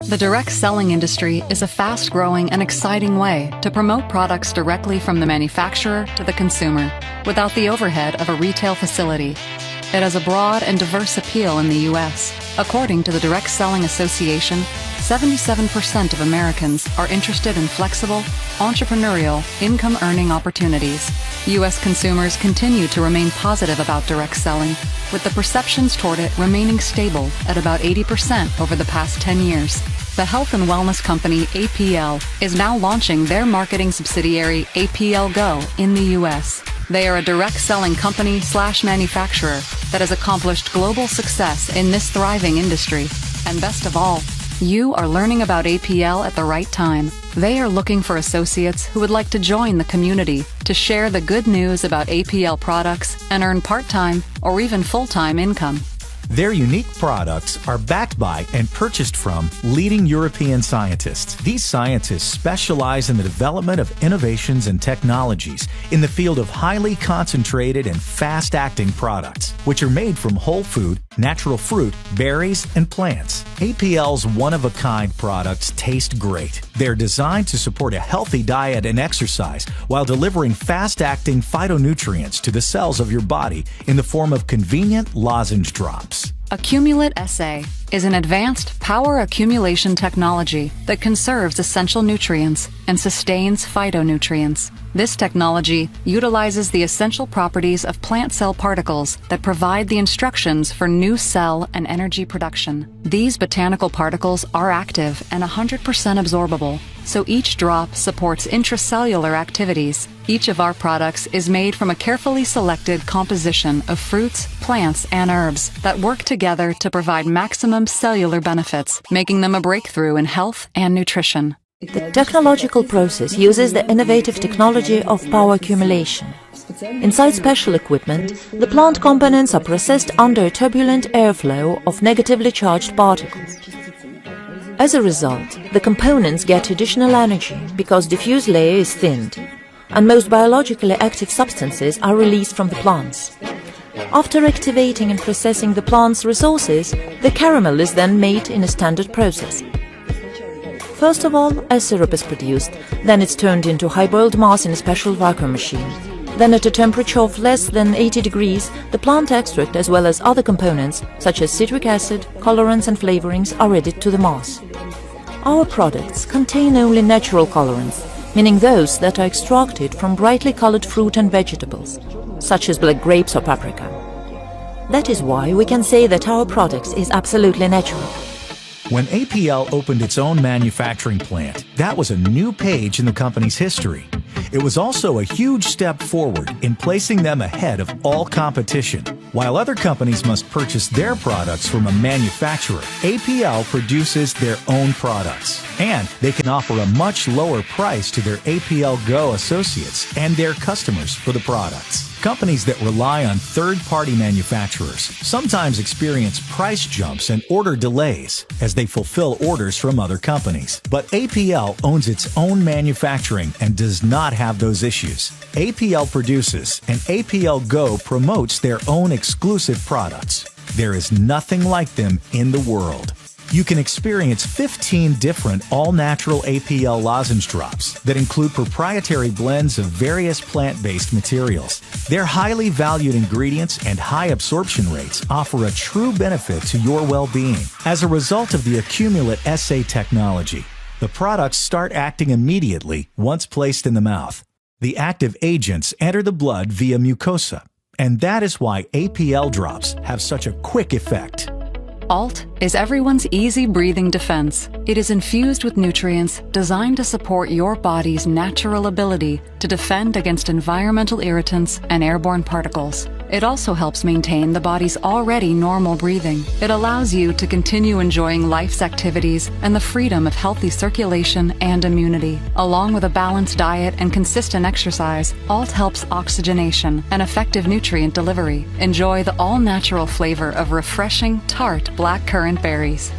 The direct selling industry is a fast-growing and exciting way to promote products directly from the manufacturer to the consumer, without the overhead of a retail facility. It has a broad and diverse appeal in the U.S. According to the Direct Selling Association, 77% of Americans are interested in flexible, entrepreneurial, income-earning opportunities. U.S. consumers continue to remain positive about direct selling, with the perceptions toward it remaining stable at about 80% over the past 10 years. The health and wellness company APL is now launching their marketing subsidiary APLGo in the U.S. They are a direct selling company/manufacturer that has accomplished global success in this thriving industry. And best of all, you are learning about APL at the right time. They are looking for associates who would like to join the community to share the good news about APL products and earn part-time or even full-time income. Their unique products are backed by and purchased from leading European scientists. These scientists specialize in the development of innovations and technologies in the field of highly concentrated and fast-acting products, which are made from whole food, natural fruit, berries, and plants. APL's one-of-a-kind products taste great. They're designed to support a healthy diet and exercise while delivering fast-acting phytonutrients to the cells of your body in the form of convenient lozenge drops. Acumullit-SA is an advanced power accumulation technology that conserves essential nutrients and sustains phytonutrients. This technology utilizes the essential properties of plant cell particles that provide the instructions for new cell and energy production. These botanical particles are active and 100% absorbable, so each drop supports intracellular activities. Each of our products is made from a carefully selected composition of fruits, plants, and herbs that work together to provide maximum cellular benefits, making them a breakthrough in health and nutrition. The technological process uses the innovative technology of power accumulation. Inside special equipment, the plant components are processed under a turbulent airflow of negatively charged particles. As a result, the components get additional energy because diffuse layer is thinned, and most biologically active substances are released from the plants. After activating and processing the plant's resources, the caramel is then made in a standard process. First of all, a syrup is produced, then it's turned into high-boiled mass in a special vacuum machine. Then at a temperature of less than 80 degrees, the plant extract as well as other components, such as citric acid, colorants and flavorings, are added to the mass. Our products contain only natural colorants, meaning those that are extracted from brightly colored fruit and vegetables, such as black grapes or paprika. That is why we can say that our products is absolutely natural. When APL opened its own manufacturing plant, that was a new page in the company's history. It was also a huge step forward in placing them ahead of all competition. While other companies must purchase their products from a manufacturer, APL produces their own products. And they can offer a much lower price to their APLGo associates and their customers for the products. Companies that rely on third-party manufacturers sometimes experience price jumps and order delays as they fulfill orders from other companies. But APL owns its own manufacturing and does not have those issues. APL produces and APLGo promotes their own exclusive products. There is nothing like them in the world. You can experience 15 different all-natural APL lozenge drops that include proprietary blends of various plant-based materials. Their highly valued ingredients and high absorption rates offer a true benefit to your well-being. As a result of the Acumullit-SA technology, the products start acting immediately once placed in the mouth. The active agents enter the blood via mucosa, and that is why APL drops have such a quick effect. ALT is everyone's easy breathing defense. It is infused with nutrients designed to support your body's natural ability to defend against environmental irritants and airborne particles. It also helps maintain the body's already normal breathing. It allows you to continue enjoying life's activities and the freedom of healthy circulation and immunity. Along with a balanced diet and consistent exercise, ALT helps oxygenation and effective nutrient delivery. Enjoy the all-natural flavor of refreshing, tart blackcurrant berries.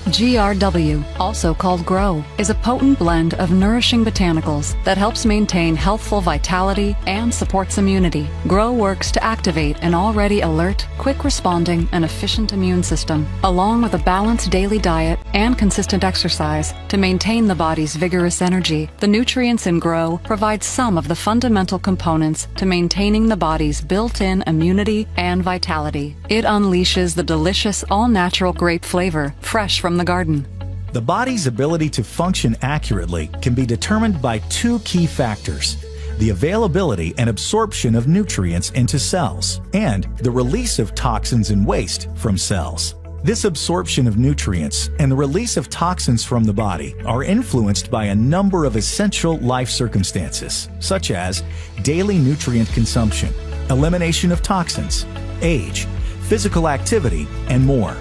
GRW, also called Grow, is a potent blend of nourishing botanicals that helps maintain healthful vitality and supports immunity. Grow works to activate an already alert, quick-responding, and efficient immune system, along with a balanced daily diet and consistent exercise to maintain the body's vigorous energy. The nutrients in Grow provide some of the fundamental components to maintaining the body's built-in immunity and vitality. It unleashes the delicious all-natural grape flavor, fresh from the garden. The body's ability to function accurately can be determined by two key factors: the availability and absorption of nutrients into cells, and the release of toxins and waste from cells. This absorption of nutrients and the release of toxins from the body are influenced by a number of essential life circumstances, such as daily nutrient consumption, elimination of toxins, age, physical activity, and more.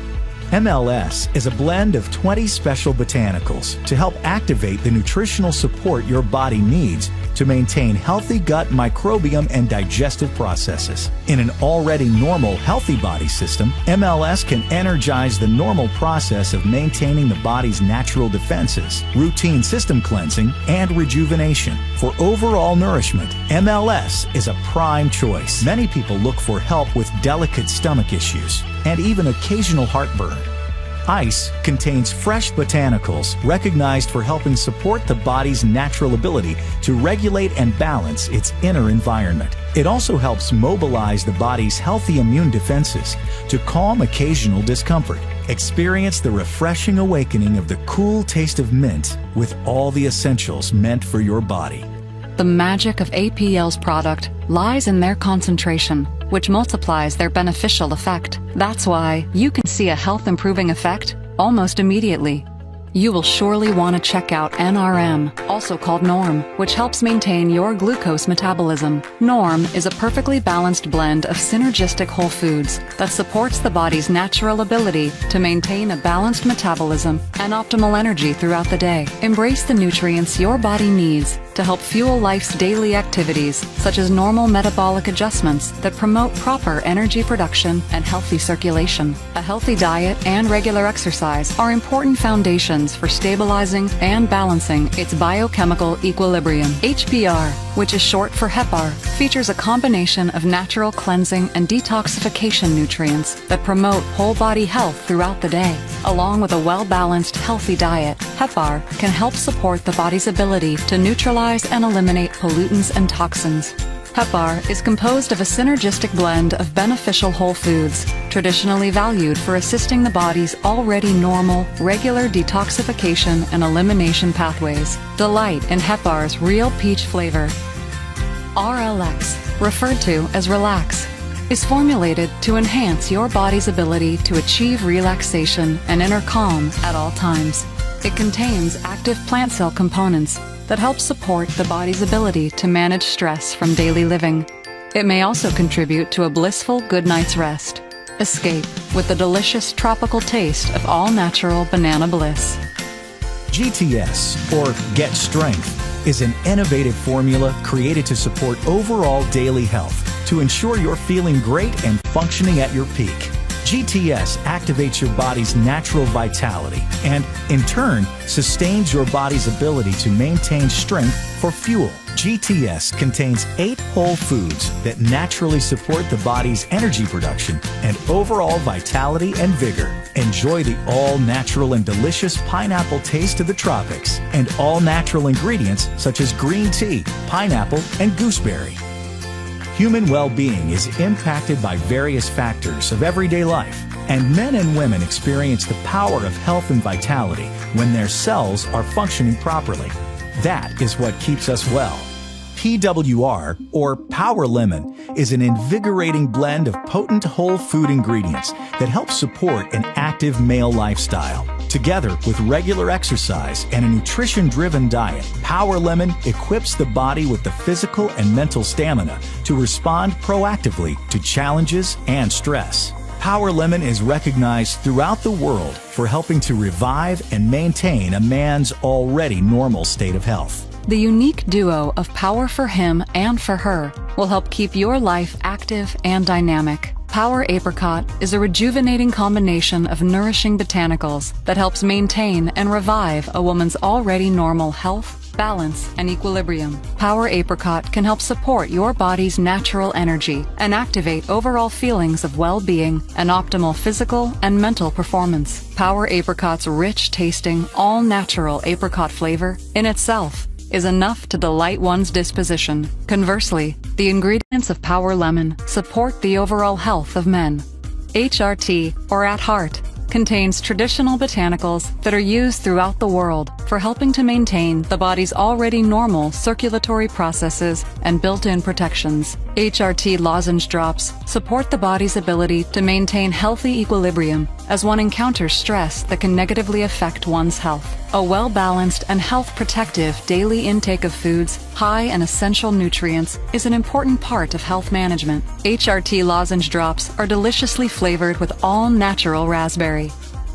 MLS is a blend of 20 special botanicals to help activate the nutritional support your body needs to maintain healthy gut microbiome and digestive processes. In an already normal, healthy body system, MLS can energize the normal process of maintaining the body's natural defenses, routine system cleansing, and rejuvenation. For overall nourishment, MLS is a prime choice. Many people look for help with delicate stomach issues and even occasional heartburn. Ice contains fresh botanicals recognized for helping support the body's natural ability to regulate and balance its inner environment. It also helps mobilize the body's healthy immune defenses to calm occasional discomfort. Experience the refreshing awakening of the cool taste of mint with all the essentials meant for your body. The magic of APL's product lies in their concentration, which multiplies their beneficial effect. That's why you can see a health-improving effect almost immediately. You will surely want to check out NRM, also called Norm, which helps maintain your glucose metabolism. Norm is a perfectly balanced blend of synergistic whole foods that supports the body's natural ability to maintain a balanced metabolism and optimal energy throughout the day. Embrace the nutrients your body needs to help fuel life's daily activities, such as normal metabolic adjustments that promote proper energy production and healthy circulation. A healthy diet and regular exercise are important foundations for stabilizing and balancing its biochemical equilibrium. HPR, which is short for HEPAR, features a combination of natural cleansing and detoxification nutrients that promote whole body health throughout the day. Along with a well-balanced, healthy diet, HEPAR can help support the body's ability to neutralize and eliminate pollutants and toxins. HEPAR is composed of a synergistic blend of beneficial whole foods, traditionally valued for assisting the body's already normal, regular detoxification and elimination pathways. Delight in HEPAR's real peach flavor. RLX, referred to as Relax, is formulated to enhance your body's ability to achieve relaxation and inner calm at all times. It contains active plant cell components that help support the body's ability to manage stress from daily living. It may also contribute to a blissful good night's rest. Escape with the delicious tropical taste of all-natural banana bliss. GTS, or Get Strength, is an innovative formula created to support overall daily health to ensure you're feeling great and functioning at your peak. GTS activates your body's natural vitality and, in turn, sustains your body's ability to maintain strength for fuel. GTS contains 8 whole foods that naturally support the body's energy production and overall vitality and vigor. Enjoy the all-natural and delicious pineapple taste of the tropics and all-natural ingredients such as green tea, pineapple, and gooseberry. Human well-being is impacted by various factors of everyday life, and men and women experience the power of health and vitality when their cells are functioning properly. That is what keeps us well. PWR, or Power Lemon, is an invigorating blend of potent whole food ingredients that help support an active male lifestyle. Together with regular exercise and a nutrition-driven diet, Power Lemon equips the body with the physical and mental stamina to respond proactively to challenges and stress. Power Lemon is recognized throughout the world for helping to revive and maintain a man's already normal state of health. The unique duo of power for him and for her will help keep your life active and dynamic. Power Apricot is a rejuvenating combination of nourishing botanicals that helps maintain and revive a woman's already normal health, balance, and equilibrium. Power Apricot can help support your body's natural energy and activate overall feelings of well-being and optimal physical and mental performance. Power Apricot's rich-tasting, all-natural apricot flavor in itself is enough to delight one's disposition. Conversely, the ingredients of Power Lemon support the overall health of men. HRT, or At Heart, contains traditional botanicals that are used throughout the world for helping to maintain the body's already normal circulatory processes and built-in protections. HRT lozenge drops support the body's ability to maintain healthy equilibrium as one encounters stress that can negatively affect one's health. A well-balanced and health-protective daily intake of foods high in essential nutrients is an important part of health management. HRT lozenge drops are deliciously flavored with all-natural raspberry.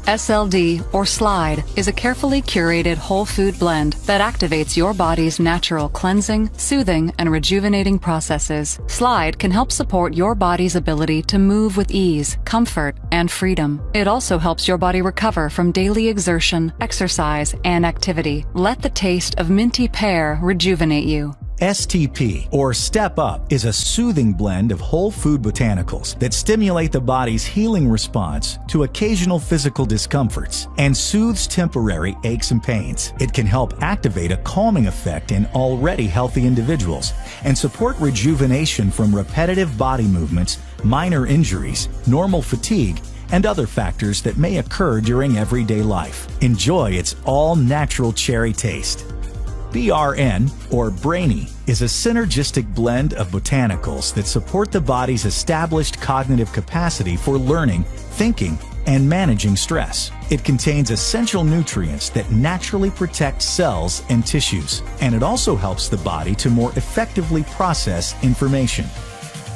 SLD, or Slide, is a carefully curated whole food blend that activates your body's natural cleansing, soothing, and rejuvenating processes. Slide can help support your body's ability to move with ease, comfort, and freedom. It also helps your body recover from daily exertion, exercise, and activity. Let the taste of minty pear rejuvenate you. STP, or Step Up, is a soothing blend of whole food botanicals that stimulate the body's healing response to occasional physical discomforts and soothes temporary aches and pains. It can help activate a calming effect in already healthy individuals and support rejuvenation from repetitive body movements, minor injuries, normal fatigue, and other factors that may occur during everyday life. Enjoy its all-natural cherry taste. BRN, or Brainy, is a synergistic blend of botanicals that support the body's established cognitive capacity for learning, thinking, and managing stress. It contains essential nutrients that naturally protect cells and tissues, and it also helps the body to more effectively process information.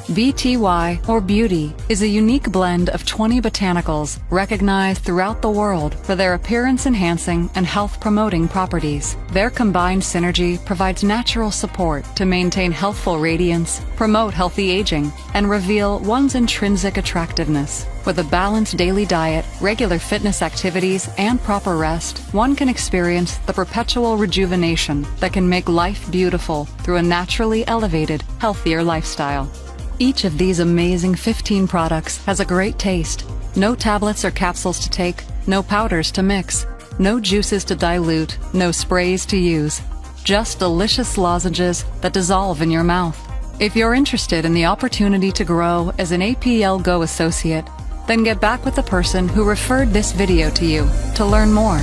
BTY, or Beauty, is a unique blend of 20 botanicals recognized throughout the world for their appearance-enhancing and health-promoting properties. Their combined synergy provides natural support to maintain healthful radiance, promote healthy aging, and reveal one's intrinsic attractiveness. With a balanced daily diet, regular fitness activities, and proper rest, one can experience the perpetual rejuvenation that can make life beautiful through a naturally elevated, healthier lifestyle. Each of these amazing 15 products has a great taste. No tablets or capsules to take, no powders to mix, no juices to dilute, no sprays to use. Just delicious lozenges that dissolve in your mouth. If you're interested in the opportunity to grow as an APLGo associate, then get back with the person who referred this video to you to learn more.